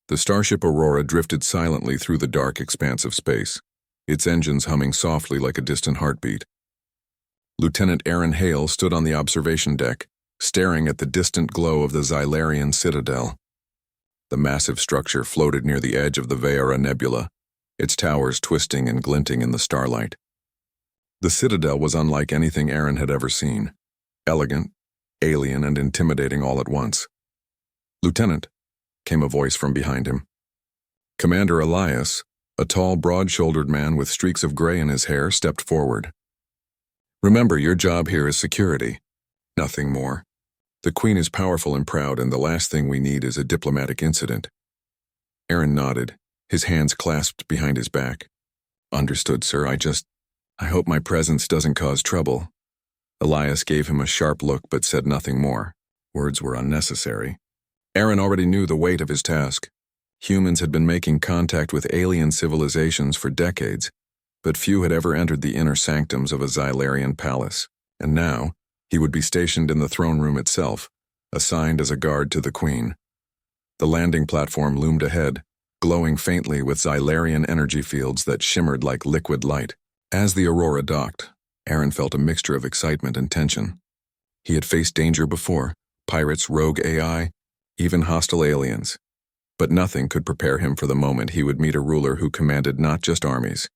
The starship Aurora drifted silently through the dark expanse of space, its engines humming softly like a distant heartbeat. Lieutenant Aaron Hale stood on the observation deck, staring at the distant glow of the Xylarian citadel. The massive structure floated near the edge of the Veera Nebula, its towers twisting and glinting in the starlight. The citadel was unlike anything Aaron had ever seen, elegant, alien, and intimidating all at once. "Lieutenant," came a voice from behind him. Commander Elias, a tall, broad-shouldered man with streaks of gray in his hair, stepped forward. "Remember, your job here is security. Nothing more. The Queen is powerful and proud, and the last thing we need is a diplomatic incident." Aaron nodded, his hands clasped behind his back. "Understood, sir. I hope my presence doesn't cause trouble." Elias gave him a sharp look but said nothing more. Words were unnecessary. Aaron already knew the weight of his task. Humans had been making contact with alien civilizations for decades, but few had ever entered the inner sanctums of a Xylarian palace, and now he would be stationed in the throne room itself, assigned as a guard to the Queen. The landing platform loomed ahead, glowing faintly with Xylarian energy fields that shimmered like liquid light. As the Aurora docked, Aaron felt a mixture of excitement and tension. He had faced danger before, pirates, rogue AI, even hostile aliens. But nothing could prepare him for the moment he would meet a ruler who commanded not just armies,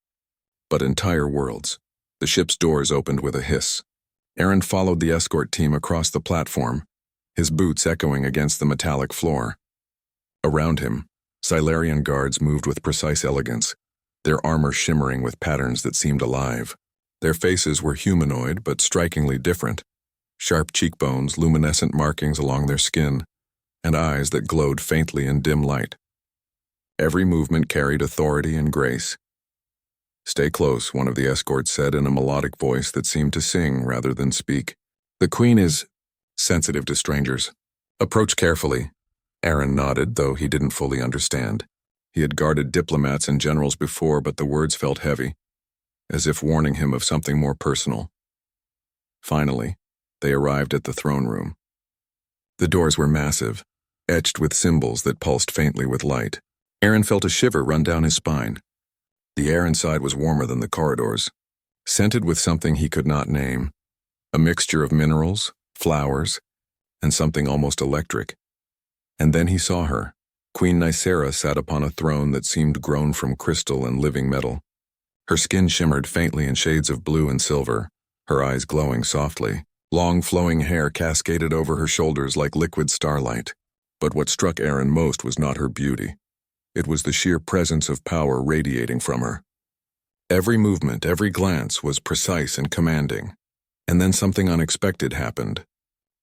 but entire worlds. The ship's doors opened with a hiss. Aaron followed the escort team across the platform, his boots echoing against the metallic floor. Around him, Xylarian guards moved with precise elegance, their armor shimmering with patterns that seemed alive. Their faces were humanoid but strikingly different, sharp cheekbones, luminescent markings along their skin, and eyes that glowed faintly in dim light. Every movement carried authority and grace. "Stay close," one of the escorts said in a melodic voice that seemed to sing rather than speak. "The Queen is sensitive to strangers. Approach carefully." Aaron nodded, though he didn't fully understand. He had guarded diplomats and generals before, but the words felt heavy, as if warning him of something more personal. Finally, they arrived at the throne room. The doors were massive, etched with symbols that pulsed faintly with light. Aaron felt a shiver run down his spine. The air inside was warmer than the corridors, scented with something he could not name, a mixture of minerals, flowers, and something almost electric. And then he saw her. Queen Nicera sat upon a throne that seemed grown from crystal and living metal. Her skin shimmered faintly in shades of blue and silver, her eyes glowing softly. Long flowing hair cascaded over her shoulders like liquid starlight. But what struck Aaron most was not her beauty. It was the sheer presence of power radiating from her. Every movement, every glance was precise and commanding. And then something unexpected happened.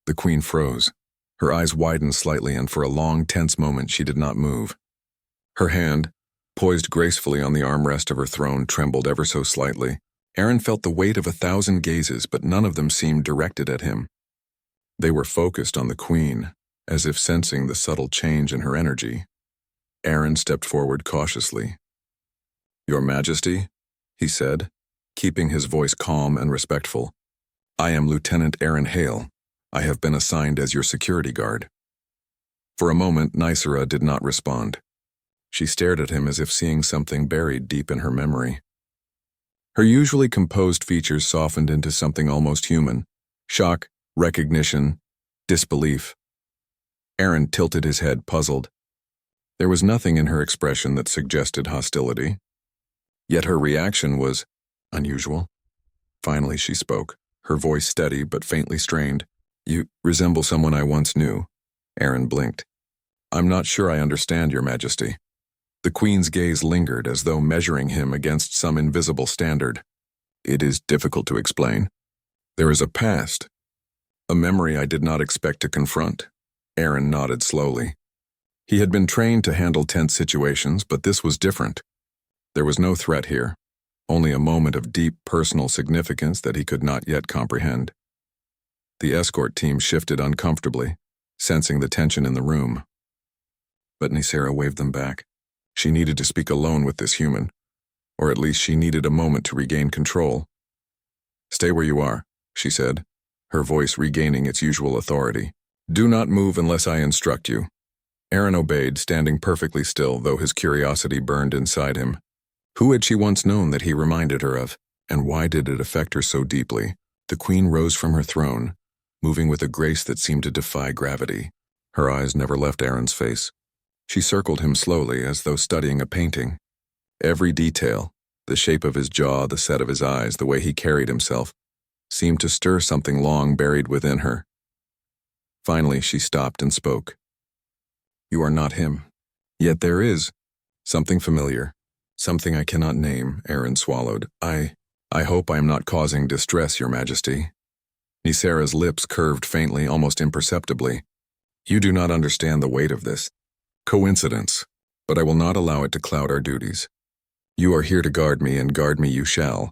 The Queen froze. Her eyes widened slightly, and for a long, tense moment she did not move. Her hand, poised gracefully on the armrest of her throne, trembled ever so slightly. Aaron felt the weight of 1,000 gazes, but none of them seemed directed at him. They were focused on the Queen, as if sensing the subtle change in her energy. Aaron stepped forward cautiously. "Your Majesty," he said, keeping his voice calm and respectful. "I am Lieutenant Aaron Hale. I have been assigned as your security guard." For a moment, Nicera did not respond. She stared at him as if seeing something buried deep in her memory. Her usually composed features softened into something almost human. Shock, recognition, disbelief. Aaron tilted his head, puzzled. There was nothing in her expression that suggested hostility. Yet her reaction was unusual. Finally she spoke, her voice steady but faintly strained. "You resemble someone I once knew." Aaron blinked. "I'm not sure I understand, Your Majesty." The Queen's gaze lingered, as though measuring him against some invisible standard. "It is difficult to explain. There is a past, a memory I did not expect to confront." Aaron nodded slowly. He had been trained to handle tense situations, but this was different. There was no threat here, only a moment of deep personal significance that he could not yet comprehend. The escort team shifted uncomfortably, sensing the tension in the room. But Nicera waved them back. She needed to speak alone with this human, or at least she needed a moment to regain control. "Stay where you are," she said, her voice regaining its usual authority. "Do not move unless I instruct you." Aaron obeyed, standing perfectly still, though his curiosity burned inside him. Who had she once known that he reminded her of, and why did it affect her so deeply? The queen rose from her throne, moving with a grace that seemed to defy gravity. Her eyes never left Aaron's face. She circled him slowly, as though studying a painting. Every detail, the shape of his jaw, the set of his eyes, the way he carried himself, seemed to stir something long buried within her. Finally, she stopped and spoke. "You are not him. Yet there is something familiar, something I cannot name," Aaron swallowed. I hope I am not causing distress, Your Majesty." Nisera's lips curved faintly, almost imperceptibly. "You do not understand the weight of this coincidence, but I will not allow it to cloud our duties. You are here to guard me, and guard me you shall."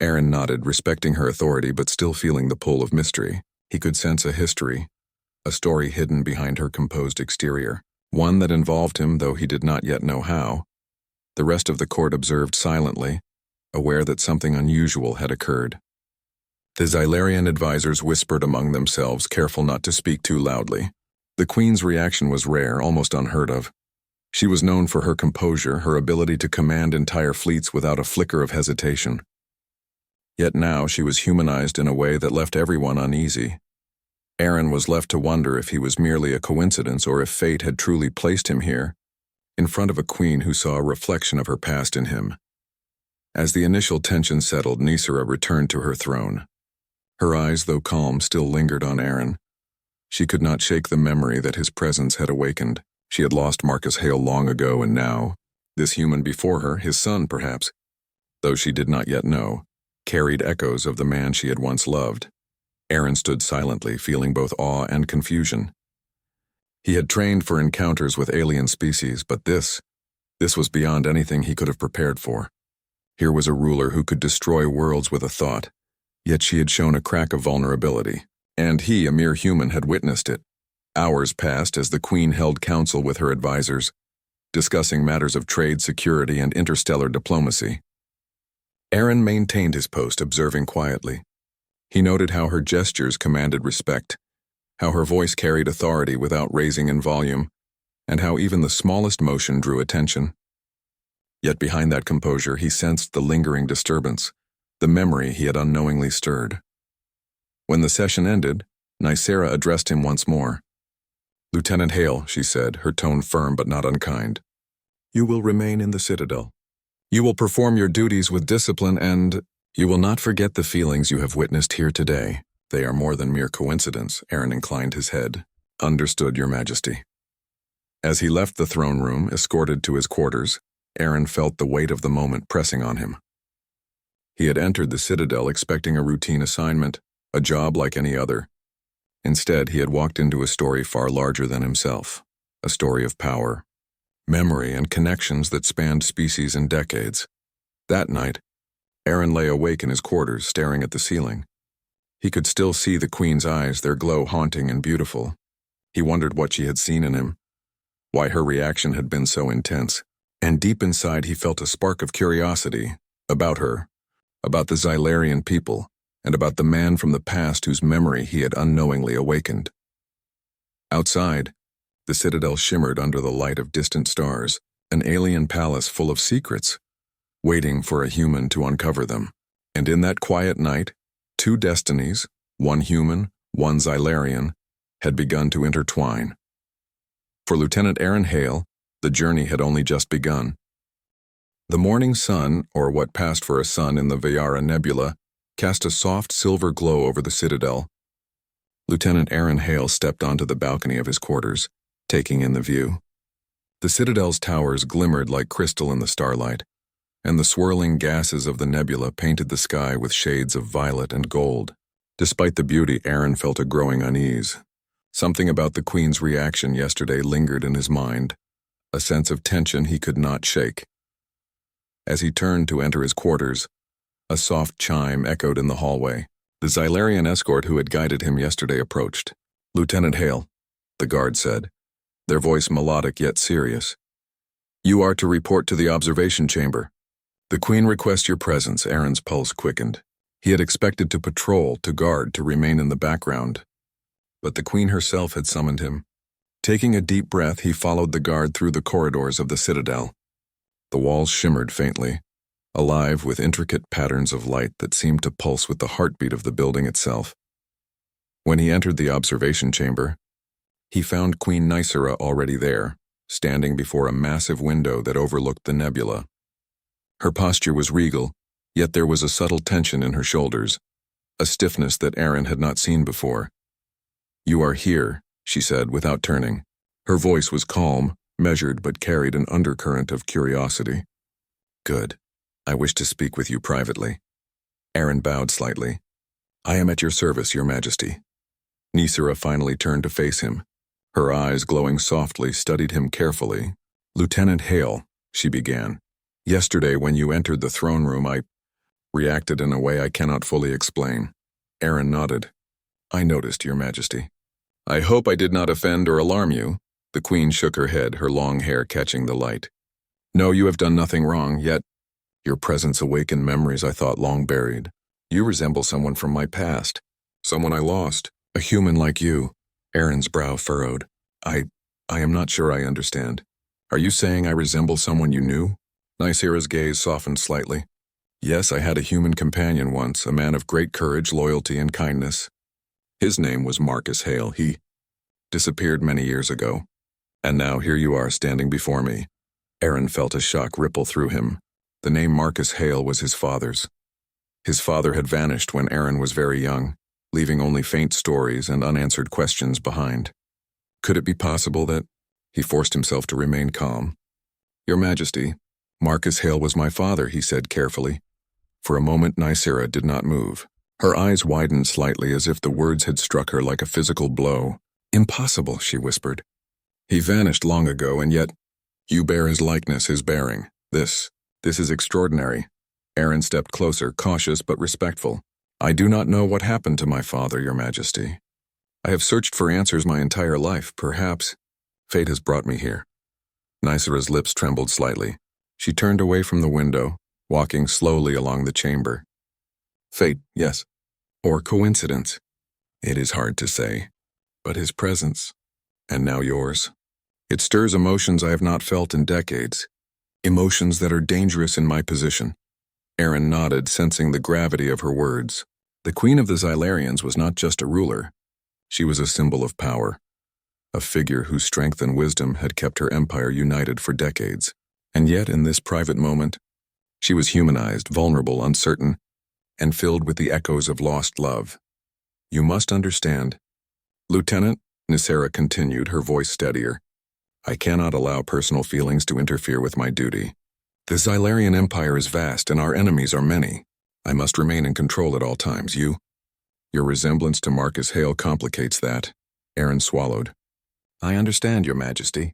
Aaron nodded, respecting her authority but still feeling the pull of mystery. He could sense a history, a story hidden behind her composed exterior, one that involved him, though he did not yet know how. The rest of the court observed silently, aware that something unusual had occurred. The Xylarian advisors whispered among themselves, careful not to speak too loudly. The queen's reaction was rare, almost unheard of. She was known for her composure, her ability to command entire fleets without a flicker of hesitation. Yet now she was humanized in a way that left everyone uneasy. Aaron was left to wonder if he was merely a coincidence or if fate had truly placed him here, in front of a queen who saw a reflection of her past in him. As the initial tension settled, Nisera returned to her throne. Her eyes, though calm, still lingered on Aaron. She could not shake the memory that his presence had awakened. She had lost Marcus Hale long ago, and now, this human before her, his son perhaps, though she did not yet know, carried echoes of the man she had once loved. Aaron stood silently, feeling both awe and confusion. He had trained for encounters with alien species, but this was beyond anything he could have prepared for. Here was a ruler who could destroy worlds with a thought, yet she had shown a crack of vulnerability, and he, a mere human, had witnessed it. Hours passed as the queen held council with her advisors, discussing matters of trade, security, and interstellar diplomacy. Aaron maintained his post, observing quietly. He noted how her gestures commanded respect, how her voice carried authority without raising in volume, and how even the smallest motion drew attention. Yet behind that composure he sensed the lingering disturbance, the memory he had unknowingly stirred. When the session ended, Nisera addressed him once more. "Lieutenant Hale," she said, her tone firm but not unkind. "You will remain in the Citadel. You will perform your duties with discipline, and you will not forget the feelings you have witnessed here today. They are more than mere coincidence." Aaron inclined his head. "Understood, Your Majesty." As he left the throne room, escorted to his quarters, Aaron felt the weight of the moment pressing on him. He had entered the Citadel expecting a routine assignment, a job like any other. Instead, he had walked into a story far larger than himself, a story of power, memory, and connections that spanned species and decades. That night, Aaron lay awake in his quarters, staring at the ceiling. He could still see the queen's eyes, their glow haunting and beautiful. He wondered what she had seen in him, why her reaction had been so intense. And deep inside he felt a spark of curiosity about her, about the Xylarian people, and about the man from the past whose memory he had unknowingly awakened. Outside, the Citadel shimmered under the light of distant stars, an alien palace full of secrets, waiting for a human to uncover them. And in that quiet night, two destinies, one human, one Xylarian, had begun to intertwine. For Lieutenant Aaron Hale, the journey had only just begun. The morning sun, or what passed for a sun in the Veyara Nebula, cast a soft silver glow over the Citadel. Lieutenant Aaron Hale stepped onto the balcony of his quarters, taking in the view. The Citadel's towers glimmered like crystal in the starlight, and the swirling gases of the nebula painted the sky with shades of violet and gold. Despite the beauty, Aaron felt a growing unease. Something about the Queen's reaction yesterday lingered in his mind, a sense of tension he could not shake. As he turned to enter his quarters, a soft chime echoed in the hallway. The Xylarian escort who had guided him yesterday approached. "Lieutenant Hale," the guard said, their voice melodic yet serious. "You are to report to the observation chamber. The Queen requests your presence." Aaron's pulse quickened. He had expected to patrol, to guard, to remain in the background. But the Queen herself had summoned him. Taking a deep breath, he followed the guard through the corridors of the citadel. The walls shimmered faintly, alive with intricate patterns of light that seemed to pulse with the heartbeat of the building itself. When he entered the observation chamber, he found Queen Nicera already there, standing before a massive window that overlooked the nebula. Her posture was regal, yet there was a subtle tension in her shoulders, a stiffness that Aaron had not seen before. "You are here," she said without turning. Her voice was calm, measured, but carried an undercurrent of curiosity. "Good. I wish to speak with you privately." Aaron bowed slightly. "I am at your service, Your Majesty." Nicera finally turned to face him. Her eyes, glowing softly, studied him carefully. "Lieutenant Hale," she began. "Yesterday when you entered the throne room, I reacted in a way I cannot fully explain." Aaron nodded. "I noticed, Your Majesty." "I hope I did not offend or alarm you." The Queen shook her head, her long hair catching the light. "No, you have done nothing wrong, yet your presence awakened memories I thought long buried. You resemble someone from my past, someone I lost, a human like you." Aaron's brow furrowed. I am not sure I understand. Are you saying I resemble someone you knew?" Nicera's gaze softened slightly. "Yes, I had a human companion once, a man of great courage, loyalty, and kindness. His name was Marcus Hale. He disappeared many years ago. And now here you are standing before me." Aaron felt a shock ripple through him. The name Marcus Hale was his father's. His father had vanished when Aaron was very young, leaving only faint stories and unanswered questions behind. Could it be possible that he forced himself to remain calm? "Your Majesty, Marcus Hale was my father," he said carefully. For a moment, Nicera did not move. Her eyes widened slightly as if the words had struck her like a physical blow. "Impossible," she whispered. "He vanished long ago, and yet you bear his likeness, his bearing. This is extraordinary." Aaron stepped closer, cautious but respectful. "I do not know what happened to my father, Your Majesty. I have searched for answers my entire life. Perhaps fate has brought me here." Nicera's lips trembled slightly. She turned away from the window, walking slowly along the chamber. "Fate, yes. Or coincidence. It is hard to say. But his presence, and now yours, it stirs emotions I have not felt in decades. Emotions that are dangerous in my position." Aaron nodded, sensing the gravity of her words. The Queen of the Xylarians was not just a ruler. She was a symbol of power, a figure whose strength and wisdom had kept her empire united for decades. And yet, in this private moment, she was humanized, vulnerable, uncertain, and filled with the echoes of lost love. "You must understand, Lieutenant," Nicera continued, her voice steadier. "I cannot allow personal feelings to interfere with my duty. The Xylarian Empire is vast, and our enemies are many. I must remain in control at all times. Your resemblance to Marcus Hale complicates that." Aaron swallowed. "I understand, Your Majesty.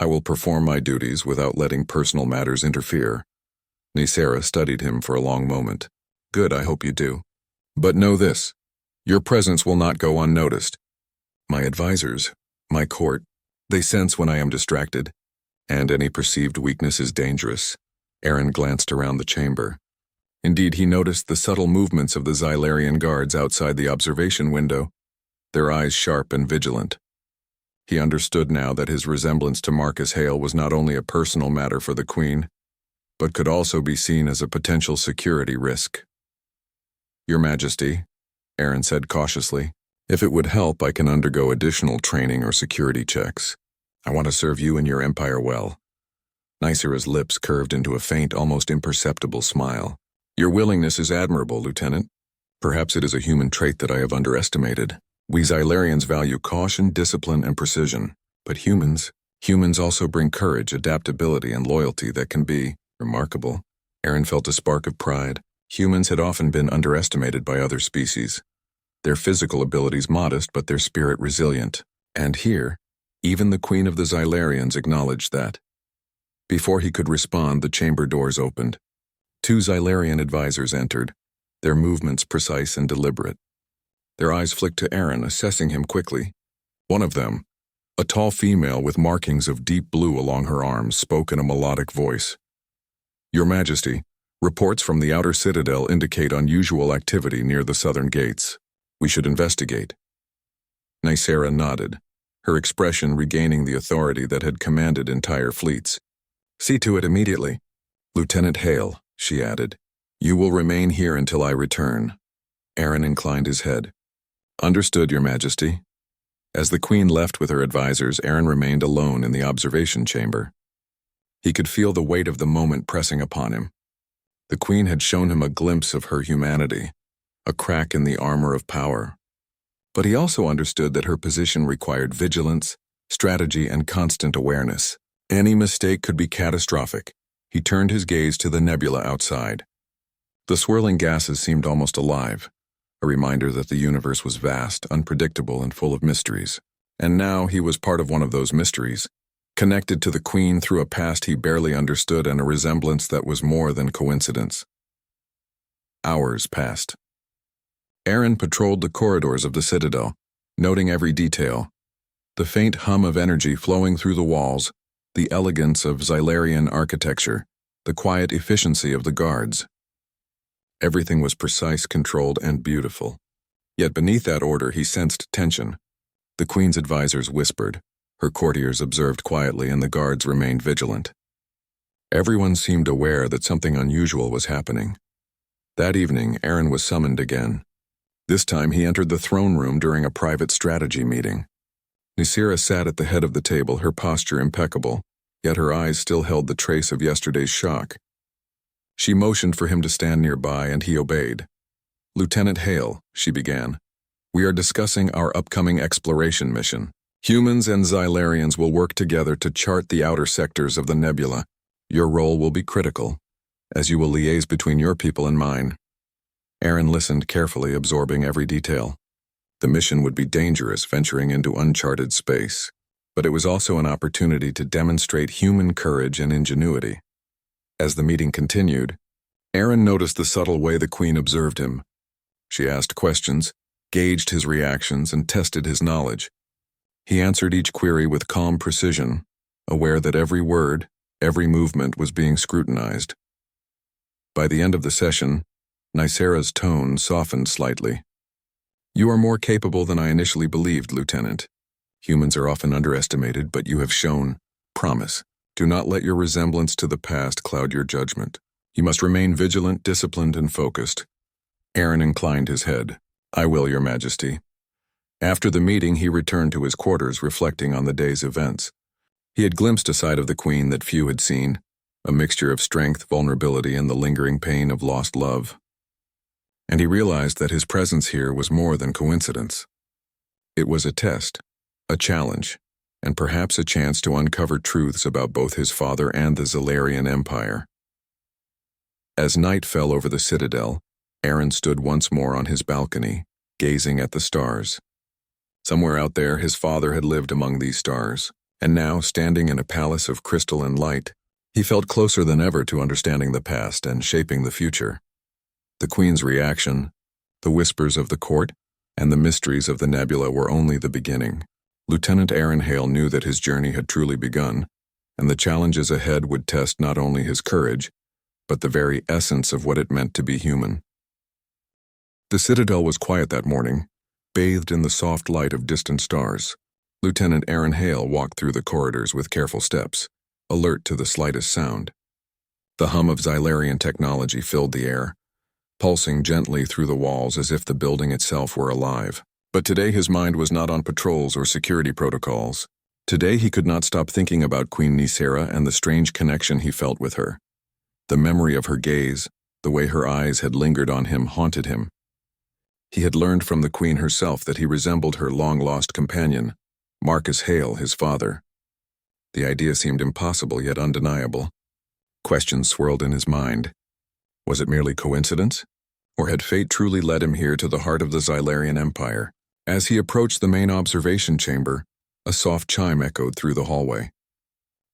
I will perform my duties without letting personal matters interfere." Nicera studied him for a long moment. "Good, I hope you do. But know this, your presence will not go unnoticed. My advisors, my court, they sense when I am distracted, and any perceived weakness is dangerous." Aaron glanced around the chamber. Indeed, he noticed the subtle movements of the Xylarian guards outside the observation window, their eyes sharp and vigilant. He understood now that his resemblance to Marcus Hale was not only a personal matter for the Queen, but could also be seen as a potential security risk. "Your Majesty," Aaron said cautiously, "if it would help, I can undergo additional training or security checks. I want to serve you and your empire well." Nicera's lips curved into a faint, almost imperceptible smile. "Your willingness is admirable, Lieutenant. Perhaps it is a human trait that I have underestimated. We Xylarians value caution, discipline, and precision. But humans also bring courage, adaptability, and loyalty that can be remarkable." Aaron felt a spark of pride. Humans had often been underestimated by other species. Their physical abilities modest, but their spirit resilient. And here, even the Queen of the Xylarians acknowledged that. Before he could respond, the chamber doors opened. 2 Xylarian advisors entered, their movements precise and deliberate. Their eyes flicked to Aaron, assessing him quickly. One of them, a tall female with markings of deep blue along her arms, spoke in a melodic voice. "Your Majesty, reports from the outer citadel indicate unusual activity near the southern gates. We should investigate." Nicera nodded, her expression regaining the authority that had commanded entire fleets. "See to it immediately. Lieutenant Hale," she added. "You will remain here until I return." Aaron inclined his head. "Understood, Your Majesty." As the Queen left with her advisors, Aaron remained alone in the observation chamber. He could feel the weight of the moment pressing upon him. The Queen had shown him a glimpse of her humanity, a crack in the armor of power. But he also understood that her position required vigilance, strategy, and constant awareness. Any mistake could be catastrophic. He turned his gaze to the nebula outside. The swirling gases seemed almost alive, a reminder that the universe was vast, unpredictable, and full of mysteries. And now he was part of one of those mysteries, connected to the Queen through a past he barely understood and a resemblance that was more than coincidence. Hours passed. Aaron patrolled the corridors of the Citadel, noting every detail. The faint hum of energy flowing through the walls, the elegance of Xylarian architecture, the quiet efficiency of the guards. Everything was precise, controlled, and beautiful. Yet beneath that order he sensed tension. The Queen's advisors whispered, her courtiers observed quietly, and the guards remained vigilant. Everyone seemed aware that something unusual was happening. That evening, Aaron was summoned again. This time he entered the throne room during a private strategy meeting. Nisira sat at the head of the table, her posture impeccable, yet her eyes still held the trace of yesterday's shock. She motioned for him to stand nearby, and he obeyed. "Lieutenant Hale," she began, "we are discussing our upcoming exploration mission. Humans and Xylarians will work together to chart the outer sectors of the nebula. Your role will be critical, as you will liaise between your people and mine." Aaron listened carefully, absorbing every detail. The mission would be dangerous, venturing into uncharted space, but it was also an opportunity to demonstrate human courage and ingenuity. As the meeting continued, Aaron noticed the subtle way the Queen observed him. She asked questions, gauged his reactions, and tested his knowledge. He answered each query with calm precision, aware that every word, every movement was being scrutinized. By the end of the session, Nisera's tone softened slightly. "You are more capable than I initially believed, Lieutenant. Humans are often underestimated, but you have shown promise. Do not let your resemblance to the past cloud your judgment. You must remain vigilant, disciplined, and focused." Aaron inclined his head. "I will, Your Majesty." After the meeting, he returned to his quarters, reflecting on the day's events. He had glimpsed a side of the Queen that few had seen, a mixture of strength, vulnerability, and the lingering pain of lost love. And he realized that his presence here was more than coincidence. It was a test, a challenge, and perhaps a chance to uncover truths about both his father and the Xylarian Empire. As night fell over the Citadel, Aaron stood once more on his balcony, gazing at the stars. Somewhere out there, his father had lived among these stars, and now, standing in a palace of crystal and light, he felt closer than ever to understanding the past and shaping the future. The Queen's reaction, the whispers of the court, and the mysteries of the nebula were only the beginning. Lieutenant Aaron Hale knew that his journey had truly begun, and the challenges ahead would test not only his courage, but the very essence of what it meant to be human. The Citadel was quiet that morning, bathed in the soft light of distant stars. Lieutenant Aaron Hale walked through the corridors with careful steps, alert to the slightest sound. The hum of Xylarian technology filled the air, pulsing gently through the walls as if the building itself were alive. But today his mind was not on patrols or security protocols. Today he could not stop thinking about Queen Nisera and the strange connection he felt with her. The memory of her gaze, the way her eyes had lingered on him, haunted him. He had learned from the Queen herself that he resembled her long-lost companion, Marcus Hale, his father. The idea seemed impossible yet undeniable. Questions swirled in his mind. Was it merely coincidence? Or had fate truly led him here to the heart of the Xylarian Empire? As he approached the main observation chamber, a soft chime echoed through the hallway.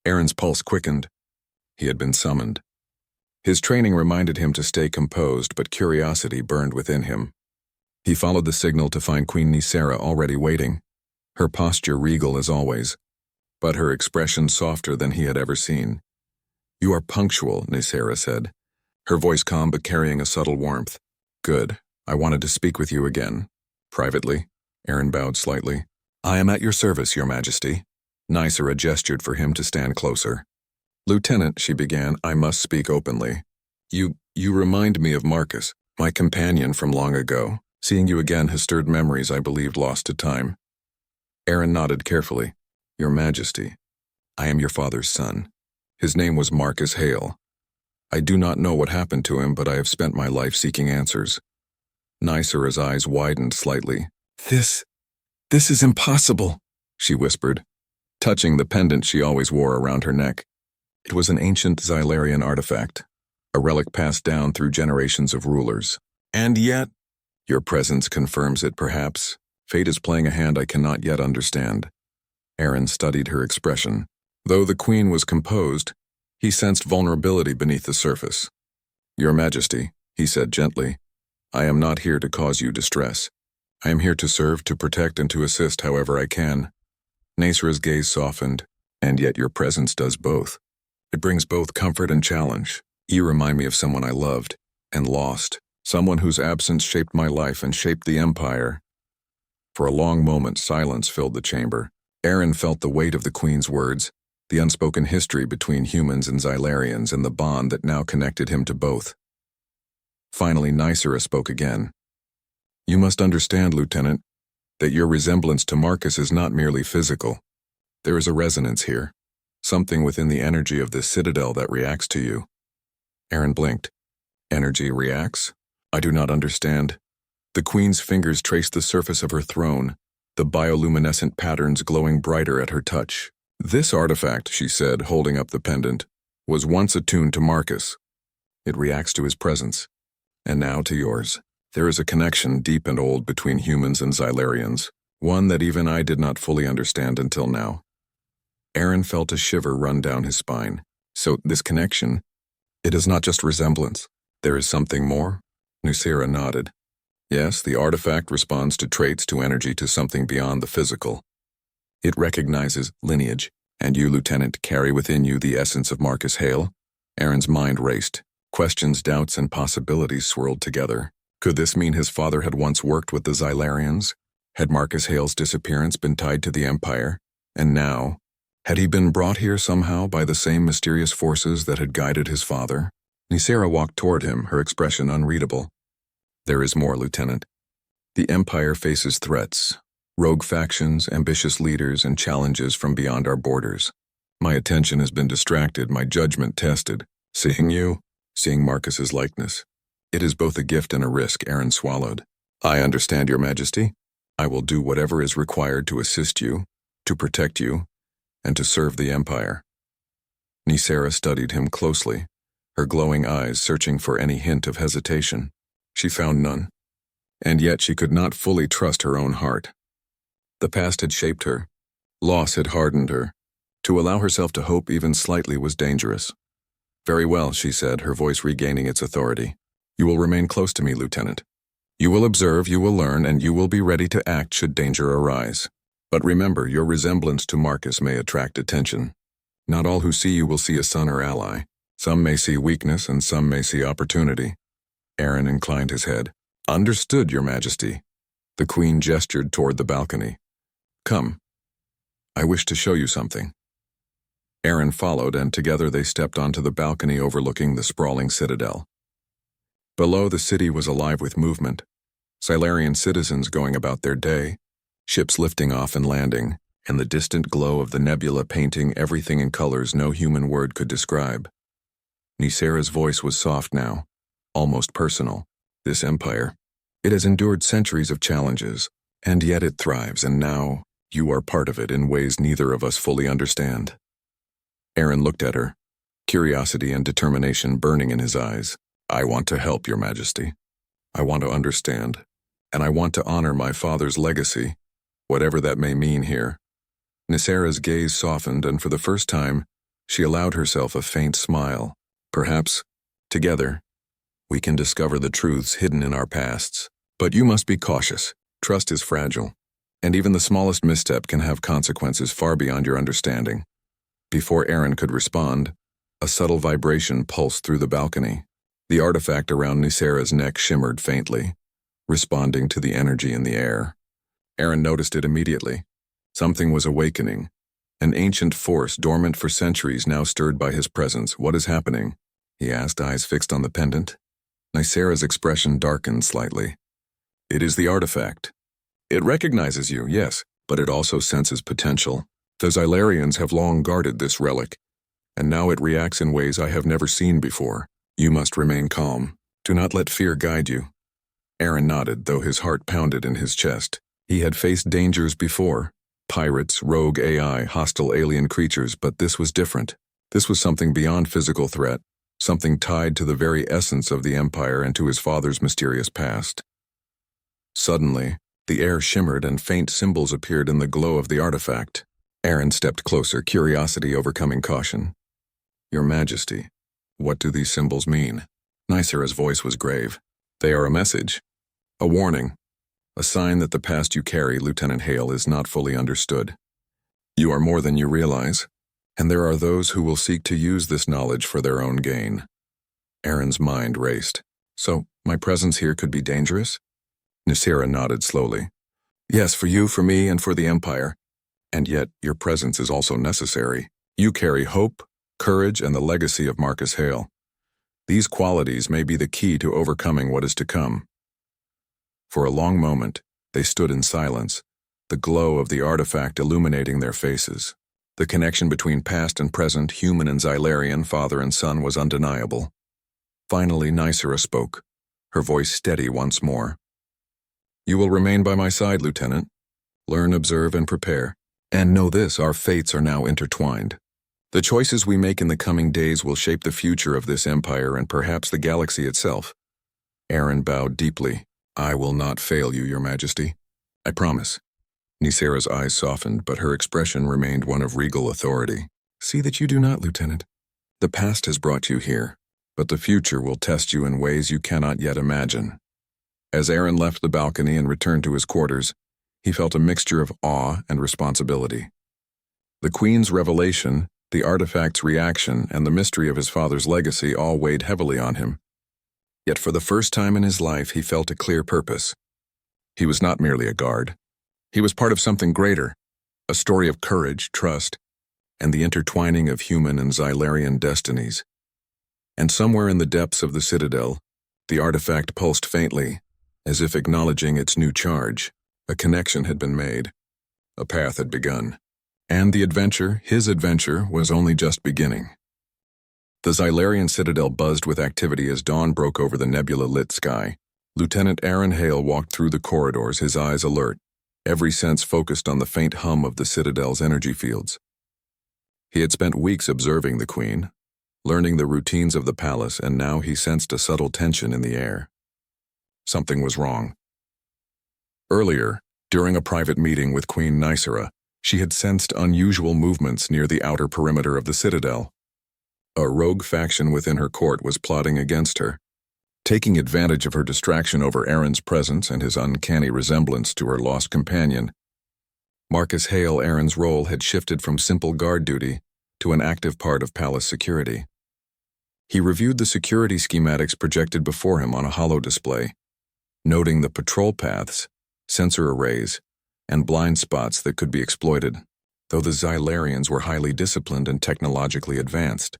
Aaron's pulse quickened. He had been summoned. His training reminded him to stay composed, but curiosity burned within him. He followed the signal to find Queen Nisera already waiting, her posture regal as always, but her expression softer than he had ever seen. "You are punctual," Nisera said, her voice calm but carrying a subtle warmth. "Good. I wanted to speak with you again." "Privately?" Aaron bowed slightly. I am at your service, Your Majesty. NetNarrator gestured for him to stand closer. Lieutenant, she began, I must speak openly. You remind me of Marcus, my companion from long ago. Seeing you again has stirred memories I believed lost to time. Aaron nodded carefully. Your Majesty, I am your father's son. His name was Marcus Hale. I do not know what happened to him, but I have spent my life seeking answers. NetNarrator's eyes widened slightly. This is impossible, she whispered, touching the pendant she always wore around her neck. It was an ancient Xylarian artifact, a relic passed down through generations of rulers. And yet, your presence confirms it, perhaps. Fate is playing a hand I cannot yet understand. Aaron studied her expression. Though the Queen was composed, he sensed vulnerability beneath the surface. Your Majesty, he said gently, I am not here to cause you distress. I am here to serve, to protect, and to assist however I can. NetNarrator's gaze softened, and yet your presence does both. It brings both comfort and challenge. You remind me of someone I loved and lost, someone whose absence shaped my life and shaped the Empire. For a long moment, silence filled the chamber. Aaron felt the weight of the Queen's words, the unspoken history between humans and Xylarians, and the bond that now connected him to both. Finally, NetNarrator spoke again. You must understand, Lieutenant, that your resemblance to Marcus is not merely physical. There is a resonance here, something within the energy of this citadel that reacts to you. Aaron blinked. Energy reacts? I do not understand. The Queen's fingers traced the surface of her throne, the bioluminescent patterns glowing brighter at her touch. This artifact, she said, holding up the pendant, was once attuned to Marcus. It reacts to his presence, and now to yours. There is a connection deep and old between humans and Xylarians, one that even I did not fully understand until now. Aaron felt a shiver run down his spine. So this connection, it is not just resemblance. There is something more? NetNarrator nodded. Yes, the artifact responds to traits, to energy, to something beyond the physical. It recognizes lineage, and you, Lieutenant, carry within you the essence of Marcus Hale. Aaron's mind raced. Questions, doubts, and possibilities swirled together. Could this mean his father had once worked with the Xylarians? Had Marcus Hale's disappearance been tied to the Empire? And now, had he been brought here somehow by the same mysterious forces that had guided his father? NetNarrator walked toward him, her expression unreadable. There is more, Lieutenant. The Empire faces threats, rogue factions, ambitious leaders, and challenges from beyond our borders. My attention has been distracted, my judgment tested. Seeing you, seeing Marcus's likeness. It is both a gift and a risk, Aaron swallowed. I understand, Your Majesty. I will do whatever is required to assist you, to protect you, and to serve the Empire. NetNarrator studied him closely, her glowing eyes searching for any hint of hesitation. She found none, and yet she could not fully trust her own heart. The past had shaped her. Loss had hardened her. To allow herself to hope even slightly was dangerous. Very well, she said, her voice regaining its authority. You will remain close to me, Lieutenant. You will observe, you will learn, and you will be ready to act should danger arise. But remember, your resemblance to Marcus may attract attention. Not all who see you will see a son or ally. Some may see weakness, and some may see opportunity. Aaron inclined his head. Understood, Your Majesty. The Queen gestured toward the balcony. Come. I wish to show you something. Aaron followed, and together they stepped onto the balcony overlooking the sprawling citadel. Below, the city was alive with movement. Xylarian citizens going about their day, ships lifting off and landing, and the distant glow of the nebula painting everything in colors no human word could describe. NetNarrator's voice was soft now, almost personal. This empire, it has endured centuries of challenges, and yet it thrives, and now you are part of it in ways neither of us fully understand. Aaron looked at her, curiosity and determination burning in his eyes. I want to help, Your Majesty. I want to understand, and I want to honor my father's legacy, whatever that may mean here. NetNarrator's gaze softened, and for the first time, she allowed herself a faint smile. Perhaps, together, we can discover the truths hidden in our pasts. But you must be cautious. Trust is fragile, and even the smallest misstep can have consequences far beyond your understanding. Before Aaron could respond, a subtle vibration pulsed through the balcony. The artifact around NetNarrator's neck shimmered faintly, responding to the energy in the air. Aaron noticed it immediately. Something was awakening. An ancient force dormant for centuries now stirred by his presence. "What is happening?" he asked, eyes fixed on the pendant. Nicera's expression darkened slightly. "It is the artifact. It recognizes you, yes, but it also senses potential. The Xylarians have long guarded this relic, and now it reacts in ways I have never seen before. You must remain calm. Do not let fear guide you." Aaron nodded, though his heart pounded in his chest. He had faced dangers before. Pirates, rogue AI, hostile alien creatures, but this was different. This was something beyond physical threat, something tied to the very essence of the Empire and to his father's mysterious past. Suddenly, the air shimmered and faint symbols appeared in the glow of the artifact. Aaron stepped closer, curiosity overcoming caution. "Your Majesty, what do these symbols mean?" Nicera's voice was grave. "They are a message, a warning, a sign that the past you carry, Lieutenant Hale, is not fully understood. You are more than you realize, and there are those who will seek to use this knowledge for their own gain." Aaron's mind raced. "So, my presence here could be dangerous?" Nicera nodded slowly. "Yes, for you, for me, and for the Empire. And yet, your presence is also necessary. You carry hope, courage, and the legacy of Marcus Hale. These qualities may be the key to overcoming what is to come." For a long moment, they stood in silence, the glow of the artifact illuminating their faces. The connection between past and present, human and Xylarian, father and son, was undeniable. Finally, Nicera spoke, her voice steady once more. "You will remain by my side, Lieutenant. Learn, observe, and prepare. And know this, our fates are now intertwined. The choices we make in the coming days will shape the future of this empire and perhaps the galaxy itself." Aaron bowed deeply. "I will not fail you, Your Majesty. I promise." Nicera's eyes softened, but her expression remained one of regal authority. "See that you do not, Lieutenant. The past has brought you here, but the future will test you in ways you cannot yet imagine." As Aaron left the balcony and returned to his quarters, he felt a mixture of awe and responsibility. The Queen's revelation, the artifact's reaction, and the mystery of his father's legacy all weighed heavily on him. Yet for the first time in his life, he felt a clear purpose. He was not merely a guard. He was part of something greater, a story of courage, trust, and the intertwining of human and Xylarian destinies. And somewhere in the depths of the Citadel, the artifact pulsed faintly, as if acknowledging its new charge. A connection had been made. A path had begun. And the adventure, his adventure, was only just beginning. The Xylarian Citadel buzzed with activity as dawn broke over the nebula-lit sky. Lieutenant Aaron Hale walked through the corridors, his eyes alert, every sense focused on the faint hum of the Citadel's energy fields. He had spent weeks observing the Queen, learning the routines of the palace, and now he sensed a subtle tension in the air. Something was wrong. Earlier, during a private meeting with Queen Nicera, she had sensed unusual movements near the outer perimeter of the Citadel. A rogue faction within her court was plotting against her. Taking advantage of her distraction over Aaron's presence and his uncanny resemblance to her lost companion, Marcus Hale, Aaron's role, had shifted from simple guard duty to an active part of palace security. He reviewed the security schematics projected before him on a holo display, noting the patrol paths, sensor arrays, and blind spots that could be exploited. Though the Xylarians were highly disciplined and technologically advanced,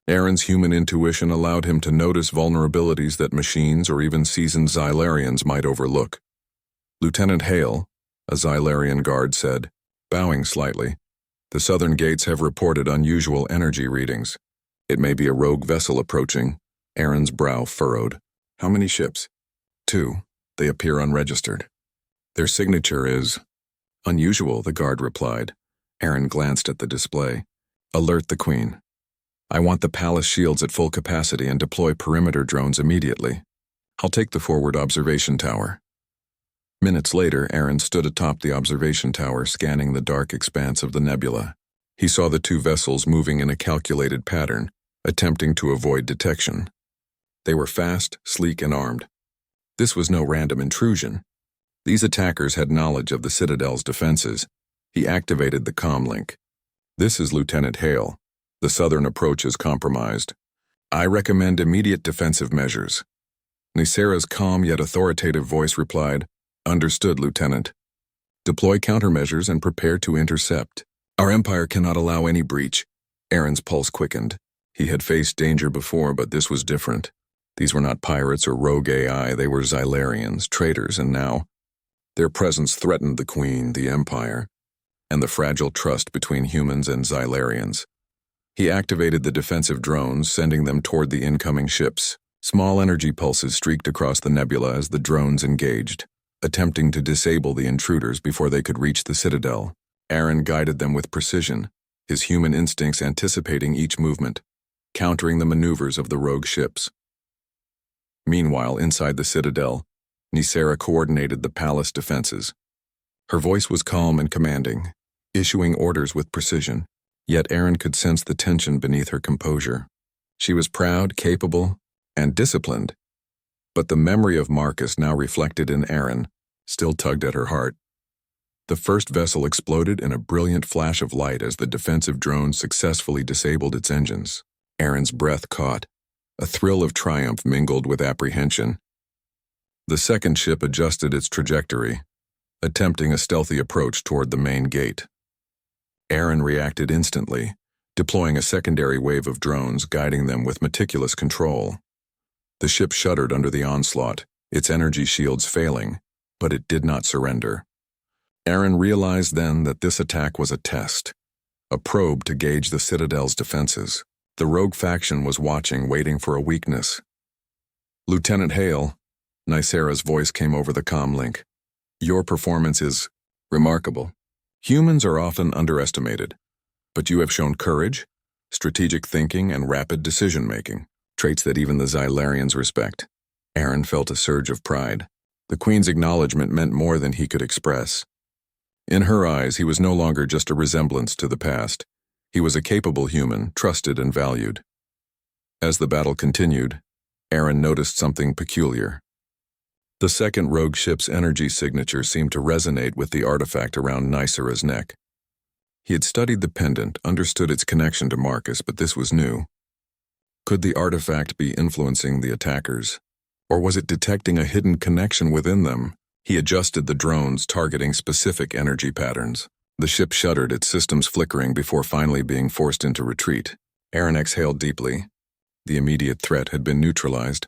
Aaron's human intuition allowed him to notice vulnerabilities that machines or even seasoned Xylarians might overlook. "Lieutenant Hale," a Xylarian guard said, bowing slightly, "the southern gates have reported unusual energy readings. It may be a rogue vessel approaching." Aaron's brow furrowed. "How many ships?" "2. They appear unregistered. Their signature is..." "Unusual," the guard replied. Aaron glanced at the display. "Alert the Queen. I want the palace shields at full capacity and deploy perimeter drones immediately. I'll take the forward observation tower." Minutes later, Aaron stood atop the observation tower, scanning the dark expanse of the nebula. He saw the two vessels moving in a calculated pattern, attempting to avoid detection. They were fast, sleek, and armed. This was no random intrusion. These attackers had knowledge of the Citadel's defenses. He activated the comm link. "This is Lieutenant Hale. The southern approach is compromised. I recommend immediate defensive measures." Nicera's calm yet authoritative voice replied, "Understood, Lieutenant." Deploy countermeasures and prepare to intercept. Our empire cannot allow any breach. Aaron's pulse quickened. He had faced danger before, but this was different. These were not pirates or rogue AI, they were Xylarians, traitors, and now their presence threatened the Queen, the Empire, and the fragile trust between humans and Xylarians. He activated the defensive drones, sending them toward the incoming ships. Small energy pulses streaked across the nebula as the drones engaged, attempting to disable the intruders before they could reach the citadel. Aaron guided them with precision, his human instincts anticipating each movement, countering the maneuvers of the rogue ships. Meanwhile, inside the citadel, Nicera coordinated the palace defenses. Her voice was calm and commanding, issuing orders with precision, yet Aaron could sense the tension beneath her composure. She was proud, capable, and disciplined, but the memory of Marcus, now reflected in Aaron, still tugged at her heart. The first vessel exploded in a brilliant flash of light as the defensive drone successfully disabled its engines. Aaron's breath caught. A thrill of triumph mingled with apprehension. The second ship adjusted its trajectory, attempting a stealthy approach toward the main gate. Aaron reacted instantly, deploying a secondary wave of drones, guiding them with meticulous control. The ship shuddered under the onslaught, its energy shields failing, but it did not surrender. Aaron realized then that this attack was a test, a probe to gauge the Citadel's defenses. The rogue faction was watching, waiting for a weakness. "Lieutenant Hale," Nicera's voice came over the comm link. "Your performance is remarkable. Humans are often underestimated, but you have shown courage, strategic thinking, and rapid decision-making, traits that even the Xylarians respect." Aaron felt a surge of pride. The Queen's acknowledgement meant more than he could express. In her eyes, he was no longer just a resemblance to the past. He was a capable human, trusted and valued. As the battle continued, Aaron noticed something peculiar. The second rogue ship's energy signature seemed to resonate with the artifact around Nicera's neck. He had studied the pendant, understood its connection to Marcus, but this was new. Could the artifact be influencing the attackers? Or was it detecting a hidden connection within them? He adjusted the drones, targeting specific energy patterns. The ship shuddered, its systems flickering before finally being forced into retreat. Aaron exhaled deeply. The immediate threat had been neutralized.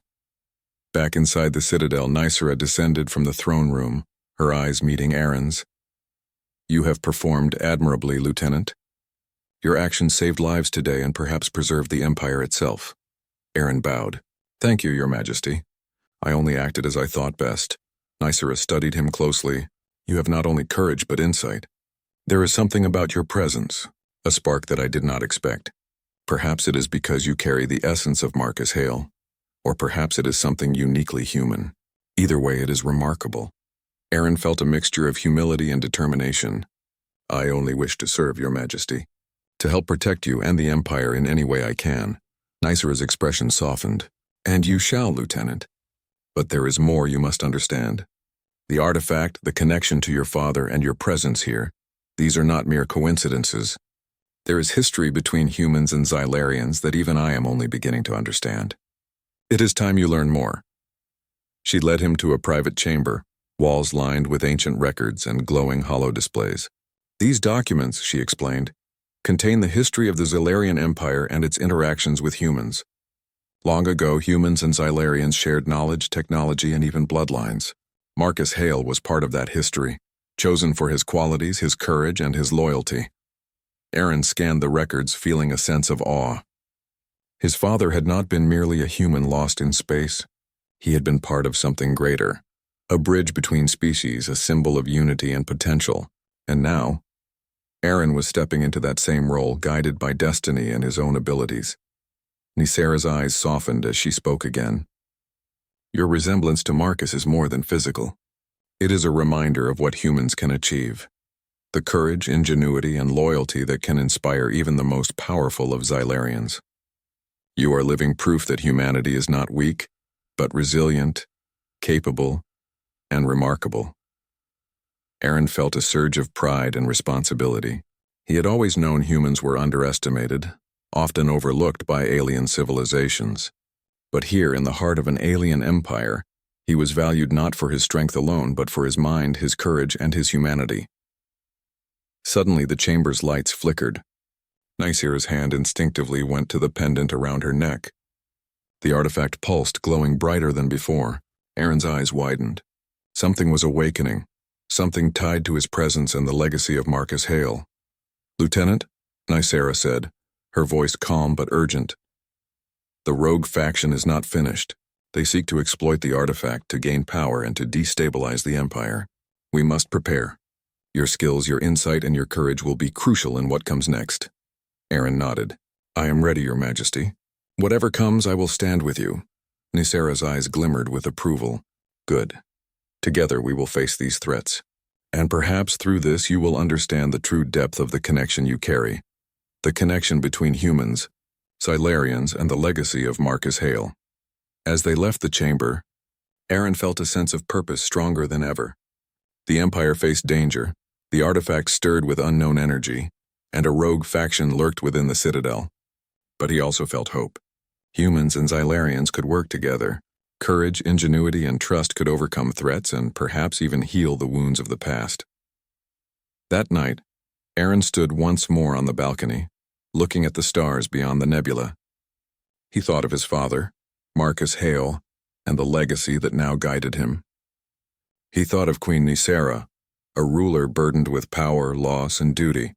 Back inside the citadel, Nicera descended from the throne room, her eyes meeting Aaron's. "You have performed admirably, Lieutenant. Your actions saved lives today and perhaps preserved the Empire itself." Aaron bowed. "Thank you, Your Majesty. I only acted as I thought best." Nicera studied him closely. "You have not only courage but insight. There is something about your presence, a spark that I did not expect. Perhaps it is because you carry the essence of Marcus Hale, or perhaps it is something uniquely human. Either way, it is remarkable." Aaron felt a mixture of humility and determination. "I only wish to serve, Your Majesty, to help protect you and the Empire in any way I can." Nicera's expression softened. "And you shall, Lieutenant. But there is more you must understand. The artifact, the connection to your father, and your presence here, these are not mere coincidences. There is history between humans and Xylarians that even I am only beginning to understand. It is time you learn more." She led him to a private chamber, walls lined with ancient records and glowing holo displays. "These documents," she explained, "contain the history of the Xylarian Empire and its interactions with humans. Long ago, humans and Xylarians shared knowledge, technology, and even bloodlines. Marcus Hale was part of that history, chosen for his qualities, his courage, and his loyalty." Aaron scanned the records, feeling a sense of awe. His father had not been merely a human lost in space. He had been part of something greater, a bridge between species, a symbol of unity and potential. And now, Aaron was stepping into that same role, guided by destiny and his own abilities. Nicera's eyes softened as she spoke again. "Your resemblance to Marcus is more than physical. It is a reminder of what humans can achieve. The courage, ingenuity, and loyalty that can inspire even the most powerful of Xylarians. You are living proof that humanity is not weak, but resilient, capable, and remarkable." Aaron felt a surge of pride and responsibility. He had always known humans were underestimated, often overlooked by alien civilizations. But here, in the heart of an alien empire, He was valued not for his strength alone, but for his mind, his courage, and his humanity. Suddenly, the chamber's lights flickered. NetNarrator's hand instinctively went to the pendant around her neck. The artifact pulsed, glowing brighter than before. Aaron's eyes widened. Something was awakening, something tied to his presence and the legacy of Marcus Hale. "Lieutenant," NetNarrator said, her voice calm but urgent. "The rogue faction is not finished. They seek to exploit the artifact to gain power and to destabilize the Empire. We must prepare. Your skills, your insight, and your courage will be crucial in what comes next." Aaron nodded. "I am ready, Your Majesty. Whatever comes, I will stand with you." NetNarrator's eyes glimmered with approval. "Good. Together we will face these threats. And perhaps through this you will understand the true depth of the connection you carry. The connection between humans, Xylarians, and the legacy of Marcus Hale." As they left the chamber, Aaron felt a sense of purpose stronger than ever. The Empire faced danger, the artifact stirred with unknown energy, and a rogue faction lurked within the Citadel. But he also felt hope. Humans and Xylarians could work together. Courage, ingenuity, and trust could overcome threats and perhaps even heal the wounds of the past. That night, Aaron stood once more on the balcony, looking at the stars beyond the nebula. He thought of his father, Marcus Hale, and the legacy that now guided him. He thought of Queen NetNarrator, a ruler burdened with power, loss, and duty,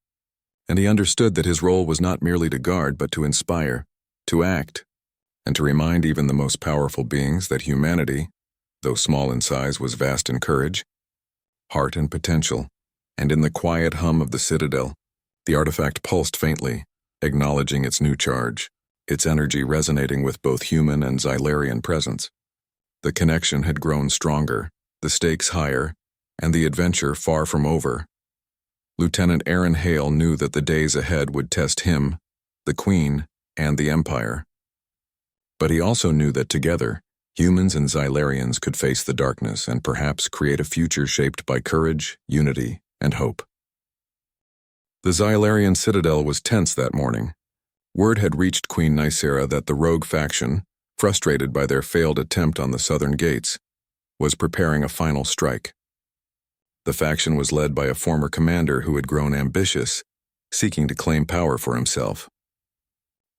and he understood that his role was not merely to guard but to inspire, to act, and to remind even the most powerful beings that humanity, though small in size, was vast in courage, heart, and potential. And in the quiet hum of the Citadel, the artifact pulsed faintly, acknowledging its new charge, its energy resonating with both human and Xylarian presence. The connection had grown stronger, the stakes higher, and the adventure far from over. Lieutenant Aaron Hale knew that the days ahead would test him, the Queen, and the Empire. But he also knew that together, humans and Xylarians could face the darkness and perhaps create a future shaped by courage, unity, and hope. The Xylarian citadel was tense that morning. Word had reached Queen NetNarrator that the rogue faction, frustrated by their failed attempt on the southern gates, was preparing a final strike. The faction was led by a former commander who had grown ambitious, seeking to claim power for himself.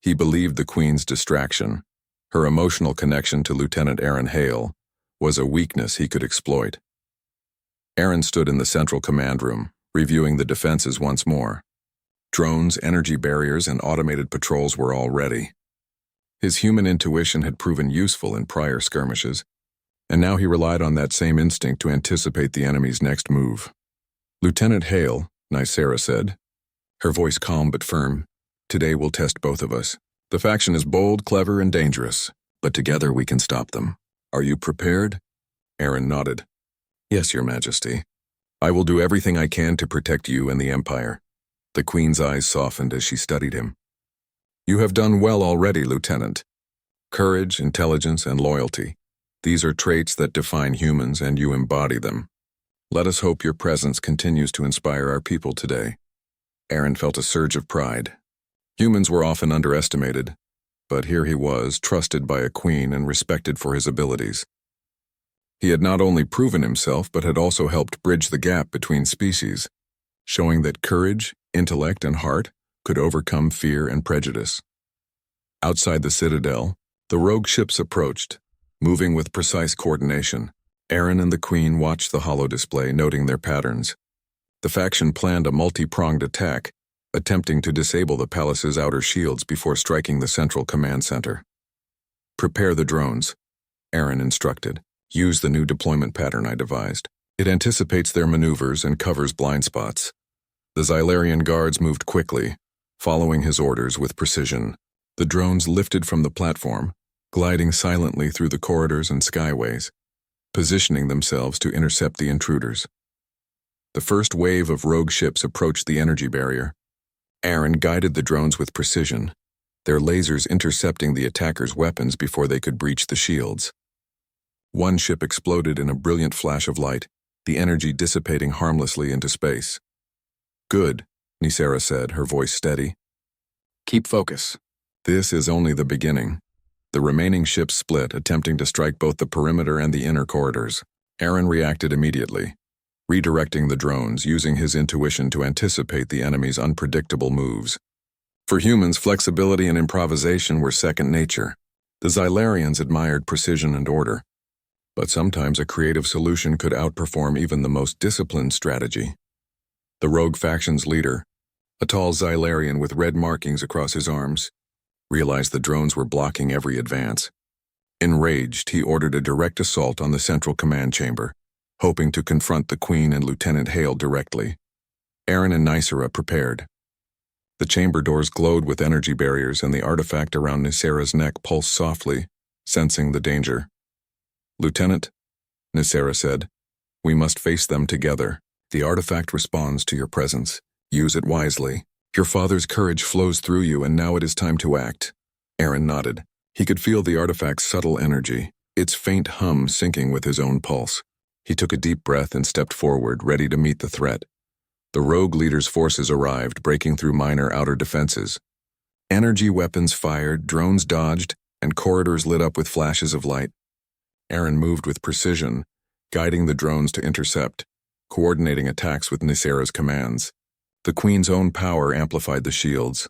He believed the Queen's distraction, her emotional connection to Lieutenant Aaron Hale, was a weakness he could exploit. Aaron stood in the central command room, reviewing the defenses once more. Drones, energy barriers, and automated patrols were all ready. His human intuition had proven useful in prior skirmishes, and now he relied on that same instinct to anticipate the enemy's next move. "Lieutenant Hale," NetNarrator said, her voice calm but firm, "today will test both of us. The faction is bold, clever, and dangerous, but together we can stop them. Are you prepared?" Aaron nodded. "Yes, Your Majesty. I will do everything I can to protect you and the Empire." The Queen's eyes softened as she studied him. "You have done well already, Lieutenant. Courage, intelligence, and loyalty. These are traits that define humans, and you embody them. Let us hope your presence continues to inspire our people today." Aaron felt a surge of pride. Humans were often underestimated, but here he was, trusted by a queen and respected for his abilities. He had not only proven himself, but had also helped bridge the gap between species, showing that courage, intellect, and heart could overcome fear and prejudice. Outside the citadel, the rogue ships approached, moving with precise coordination. Aaron and the Queen watched the holodisplay, noting their patterns. The faction planned a multi-pronged attack, attempting to disable the palace's outer shields before striking the central command center. "Prepare the drones," Aaron instructed. "Use the new deployment pattern I devised. It anticipates their maneuvers and covers blind spots." The Xylarian guards moved quickly, following his orders with precision. The drones lifted from the platform, gliding silently through the corridors and skyways, positioning themselves to intercept the intruders. The first wave of rogue ships approached the energy barrier. Aaron guided the drones with precision, their lasers intercepting the attackers' weapons before they could breach the shields. One ship exploded in a brilliant flash of light, the energy dissipating harmlessly into space. "Good," NetNarrator said, her voice steady. "Keep focus. This is only the beginning. The remaining ships split, attempting to strike both the perimeter and the inner corridors. Aaron reacted immediately, redirecting the drones, using his intuition to anticipate the enemy's unpredictable moves. For humans, flexibility and improvisation were second nature. The Xylarians admired precision and order, but sometimes a creative solution could outperform even the most disciplined strategy. The rogue faction's leader, a tall Xylarian with red markings across his arms, realized the drones were blocking every advance. Enraged, he ordered a direct assault on the central command chamber, hoping to confront the Queen and Lieutenant Hale directly. Aaron and NetNarrator prepared. The chamber doors glowed with energy barriers, and the artifact around NetNarrator's neck pulsed softly, sensing the danger. "Lieutenant," NetNarrator said, "we must face them together. The artifact responds to your presence. Use it wisely. Your father's courage flows through you, and now it is time to act." Aaron nodded. He could feel the artifact's subtle energy, its faint hum syncing with his own pulse. He took a deep breath and stepped forward, ready to meet the threat. The rogue leader's forces arrived, breaking through minor outer defenses. Energy weapons fired, drones dodged, and corridors lit up with flashes of light. Aaron moved with precision, guiding the drones to intercept, coordinating attacks with NetNarrator's commands. The Queen's own power amplified the shields,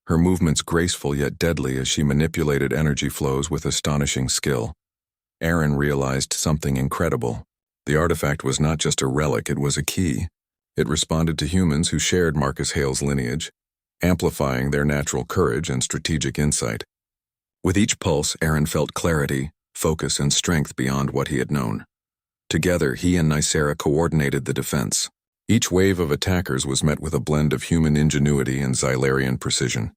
her movements graceful yet deadly as she manipulated energy flows with astonishing skill. Aaron realized something incredible. The artifact was not just a relic, it was a key. It responded to humans who shared Marcus Hale's lineage, amplifying their natural courage and strategic insight. With each pulse, Aaron felt clarity, focus, and strength beyond what he had known. Together, he and NetNarrator coordinated the defense. Each wave of attackers was met with a blend of human ingenuity and Xylarian precision.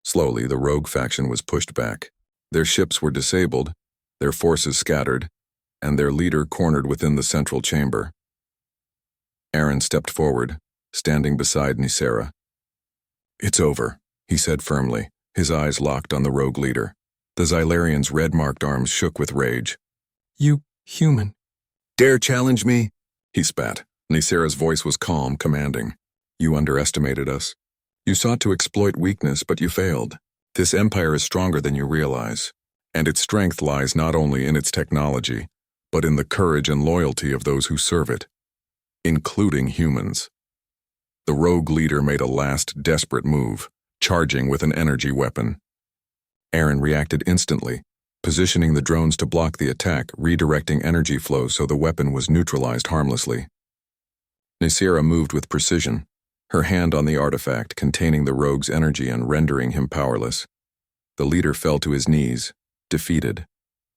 Slowly, the rogue faction was pushed back. Their ships were disabled, their forces scattered, and their leader cornered within the central chamber. Aaron stepped forward, standing beside NetNarrator. "It's over," he said firmly, his eyes locked on the rogue leader. The Xylarian's red-marked arms shook with rage. "You human. Dare challenge me?" he spat. NetNarrator's voice was calm, commanding. "You underestimated us. You sought to exploit weakness, but you failed. This empire is stronger than you realize, and its strength lies not only in its technology, but in the courage and loyalty of those who serve it, including humans." The rogue leader made a last desperate move, charging with an energy weapon. Aaron reacted instantly, positioning the drones to block the attack, redirecting energy flow so the weapon was neutralized harmlessly. NetNarrator moved with precision, her hand on the artifact containing the rogue's energy and rendering him powerless. The leader fell to his knees, defeated.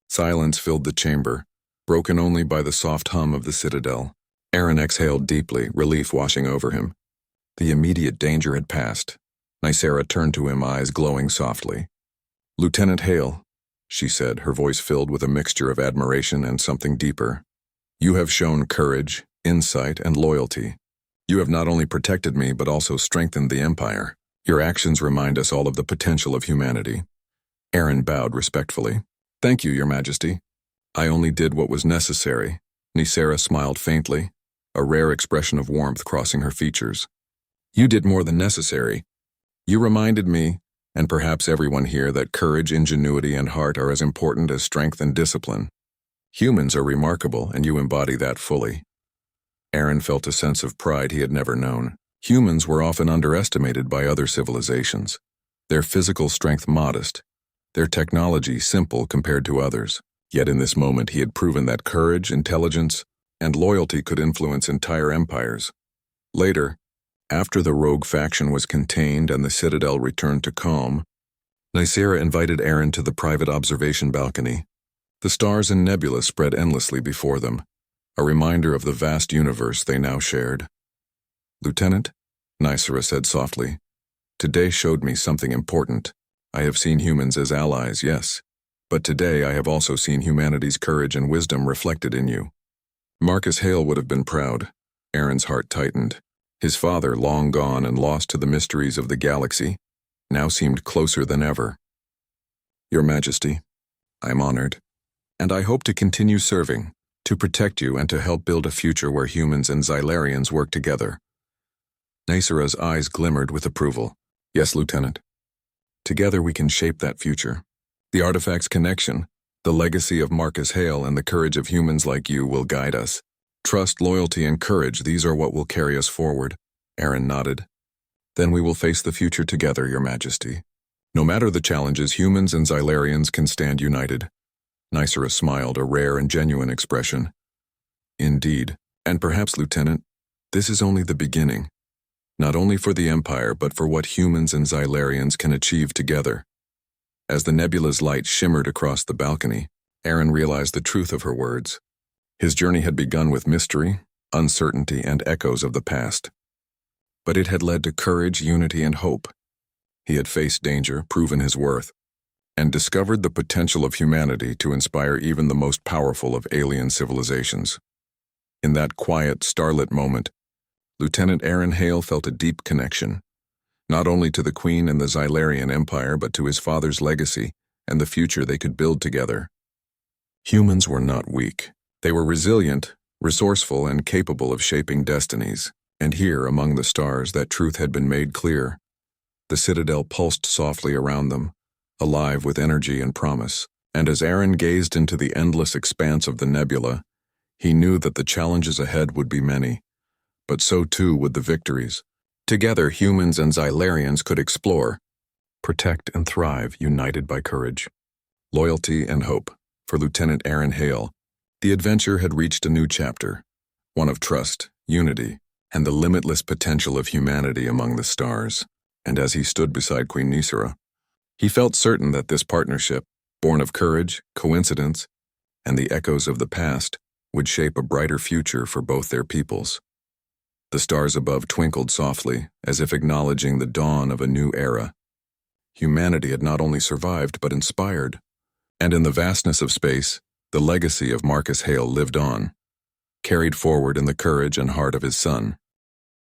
Silence filled the chamber, broken only by the soft hum of the citadel. Aaron exhaled deeply, relief washing over him. The immediate danger had passed. NetNarrator turned to him, eyes glowing softly. "Lieutenant Hale," she said, her voice filled with a mixture of admiration and something deeper. "You have shown courage, insight, and loyalty. You have not only protected me, but also strengthened the Empire. Your actions remind us all of the potential of humanity." Aaron bowed respectfully. "Thank you, Your Majesty. I only did what was necessary." NetNarrator smiled faintly, a rare expression of warmth crossing her features. "You did more than necessary. You reminded me, and perhaps everyone here, that courage, ingenuity, and heart are as important as strength and discipline. Humans are remarkable, and you embody that fully." Aaron felt a sense of pride he had never known. Humans were often underestimated by other civilizations, their physical strength modest, their technology simple compared to others. Yet in this moment he had proven that courage, intelligence, and loyalty could influence entire empires. Later, after the rogue faction was contained and the citadel returned to calm, NetNarrator invited Aaron to the private observation balcony. The stars and nebula spread endlessly before them, a reminder of the vast universe they now shared. "Lieutenant," NetNarrator said softly, "today showed me something important. I have seen humans as allies, yes, but today I have also seen humanity's courage and wisdom reflected in you." Marcus Hale would have been proud. Aaron's heart tightened. His father, long gone and lost to the mysteries of the galaxy, now seemed closer than ever. "Your Majesty, I am honored, and I hope to continue serving, to protect you and to help build a future where humans and Xylarians work together." NetNarrator's eyes glimmered with approval. "Yes, Lieutenant. Together we can shape that future." The artifact's connection, the legacy of Marcus Hale, and the courage of humans like you will guide us. Trust, loyalty, and courage, these are what will carry us forward. Aaron nodded. Then we will face the future together, Your Majesty. No matter the challenges, humans and Xylarians can stand united. Nysera smiled, a rare and genuine expression. Indeed, and perhaps, Lieutenant, this is only the beginning. Not only for the Empire, but for what humans and Xylarians can achieve together. As the nebula's light shimmered across the balcony, Aaron realized the truth of her words. His journey had begun with mystery, uncertainty, and echoes of the past. But it had led to courage, unity, and hope. He had faced danger, proven his worth, and discovered the potential of humanity to inspire even the most powerful of alien civilizations. In that quiet, starlit moment, Lieutenant Aaron Hale felt a deep connection, not only to the Queen and the Xylarian Empire, but to his father's legacy and the future they could build together. Humans were not weak. They were resilient, resourceful, and capable of shaping destinies. And here, among the stars, that truth had been made clear. The citadel pulsed softly around them, alive with energy and promise. And as Aaron gazed into the endless expanse of the nebula, he knew that the challenges ahead would be many, but so too would the victories. Together, humans and Xylarians could explore, protect, and thrive, united by courage, loyalty, and hope. For Lieutenant Aaron Hale, the adventure had reached a new chapter, one of trust, unity, and the limitless potential of humanity among the stars. And as he stood beside Queen Nysera, he felt certain that this partnership, born of courage, coincidence, and the echoes of the past, would shape a brighter future for both their peoples. The stars above twinkled softly, as if acknowledging the dawn of a new era. Humanity had not only survived, but inspired. And in the vastness of space, the legacy of Marcus Hale lived on, carried forward in the courage and heart of his son.